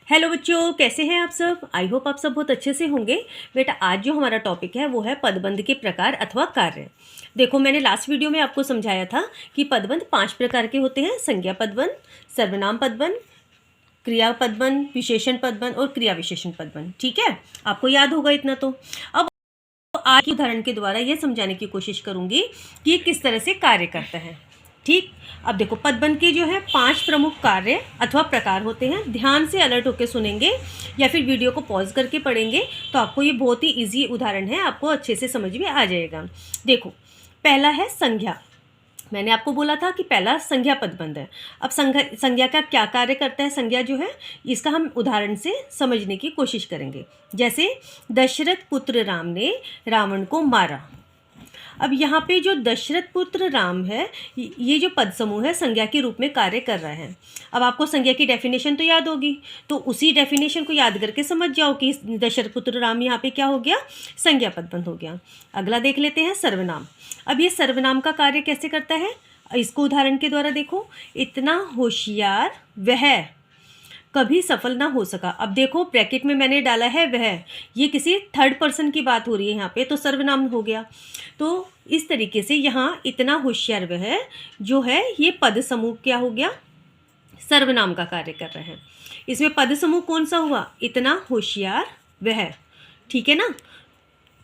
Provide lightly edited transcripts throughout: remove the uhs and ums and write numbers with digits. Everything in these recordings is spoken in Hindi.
हेलो बच्चों, कैसे हैं आप सब। आई होप आप सब बहुत अच्छे से होंगे। बेटा आज जो हमारा टॉपिक है वो है पदबंध के प्रकार अथवा कार्य। देखो मैंने लास्ट वीडियो में आपको समझाया था कि पदबंध 5 प्रकार के होते हैं। संज्ञा पदबंध, सर्वनाम पदबंध, क्रिया पदबंध, विशेषण पदबंध और क्रिया विशेषण पदबंध। ठीक है, आपको याद होगा इतना। तो अब आज के उदाहरण के द्वारा यह समझाने की कोशिश करूंगी कि किस तरह से कार्य करता है। ठीक, अब देखो पदबंध के जो है 5 प्रमुख कार्य अथवा प्रकार होते हैं। ध्यान से अलर्ट होकर सुनेंगे या फिर वीडियो को पॉज करके पढ़ेंगे तो आपको ये बहुत ही इजी उदाहरण है, आपको अच्छे से समझ में आ जाएगा। देखो पहला है संज्ञा। मैंने आपको बोला था कि पहला संज्ञा पदबंध है। अब संज्ञा का क्या कार्य करता है, संज्ञा जो है इसका हम उदाहरण से समझने की कोशिश करेंगे। जैसे दशरथ पुत्र राम ने रावण को मारा। अब यहाँ पे जो दशरथ पुत्र राम है ये जो पद समूह है संज्ञा के रूप में कार्य कर रहा है। अब आपको संज्ञा की डेफिनेशन तो याद होगी, तो उसी डेफिनेशन को याद करके समझ जाओ कि दशरथ पुत्र राम यहाँ पे क्या हो गया, संज्ञा पदबंध हो गया। अगला देख लेते हैं सर्वनाम। अब ये सर्वनाम का कार्य कैसे करता है, इसको उदाहरण के द्वारा देखो। इतना होशियार वह कभी सफल ना हो सका। अब देखो ब्रैकेट में मैंने डाला है वह, ये किसी थर्ड पर्सन की बात हो रही है यहाँ पे, तो सर्वनाम हो गया। तो इस तरीके से यहाँ इतना होशियार वह जो है ये पद समूह क्या हो गया, सर्वनाम का कार्य कर रहे हैं। इसमें पद समूह कौन सा हुआ, इतना होशियार वह। ठीक है ना,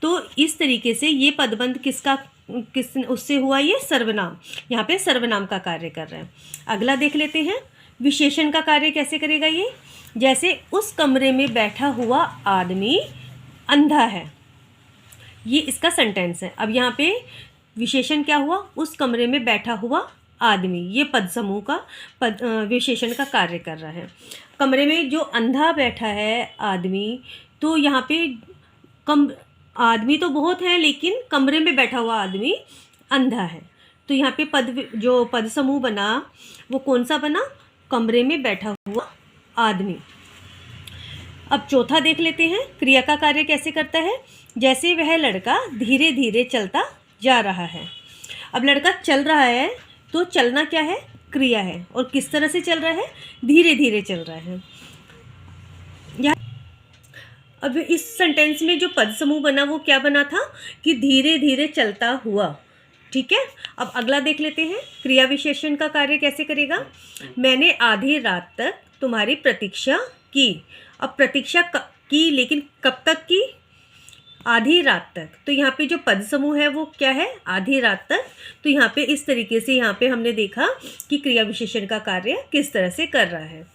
तो इस तरीके से ये पदबंध किस उससे हुआ, ये सर्वनाम, यहाँ पे सर्वनाम का कार्य कर रहे हैं। अगला देख लेते हैं विशेषण का कार्य कैसे करेगा ये। जैसे उस कमरे में बैठा हुआ आदमी अंधा है, ये इसका सेंटेंस है। अब यहाँ पे विशेषण क्या हुआ, उस कमरे में बैठा हुआ आदमी, ये पद समूह का विशेषण का कार्य कर रहा है। कमरे में जो अंधा बैठा है आदमी, तो यहाँ पे आदमी तो बहुत है लेकिन कमरे में बैठा हुआ आदमी अंधा है, तो यहाँ पे जो पद समूह बना वो कौन सा बना, कमरे में बैठा हुआ आदमी। अब चौथा देख लेते हैं क्रिया का कार्य कैसे करता है। जैसे वह लड़का धीरे धीरे चलता जा रहा है। अब लड़का चल रहा है तो चलना क्या है, क्रिया है, और किस तरह से चल रहा है, धीरे धीरे चल रहा है। अब इस सेंटेंस में जो पद समूह बना वो क्या बना था कि धीरे धीरे चलता हुआ। ठीक है, अब अगला देख लेते हैं क्रिया विशेषण का कार्य कैसे करेगा। मैंने आधी रात तक तुम्हारी प्रतीक्षा की। अब प्रतीक्षा की, लेकिन कब तक की, आधी रात तक। तो यहाँ पे जो पद समूह है वो क्या है, आधी रात तक। तो यहाँ पे इस तरीके से यहाँ पे हमने देखा कि क्रिया विशेषण का कार्य किस तरह से कर रहा है।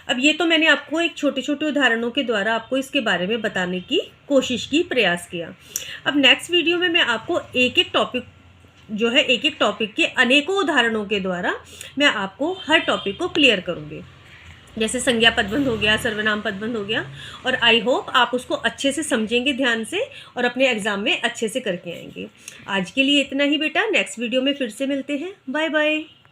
अब ये तो मैंने आपको एक छोटे छोटे उदाहरणों के द्वारा आपको इसके बारे में बताने की कोशिश की, प्रयास किया। अब नेक्स्ट वीडियो में मैं आपको एक एक टॉपिक के अनेकों उदाहरणों के द्वारा मैं आपको हर टॉपिक को क्लियर करूँगी। जैसे संज्ञा पदबंध हो गया, सर्वनाम पदबंध हो गया, और आई होप आप उसको अच्छे से समझेंगे ध्यान से और अपने एग्जाम में अच्छे से करके आएंगे। आज के लिए इतना ही बेटा, नेक्स्ट वीडियो में फिर से मिलते हैं। Bye bye.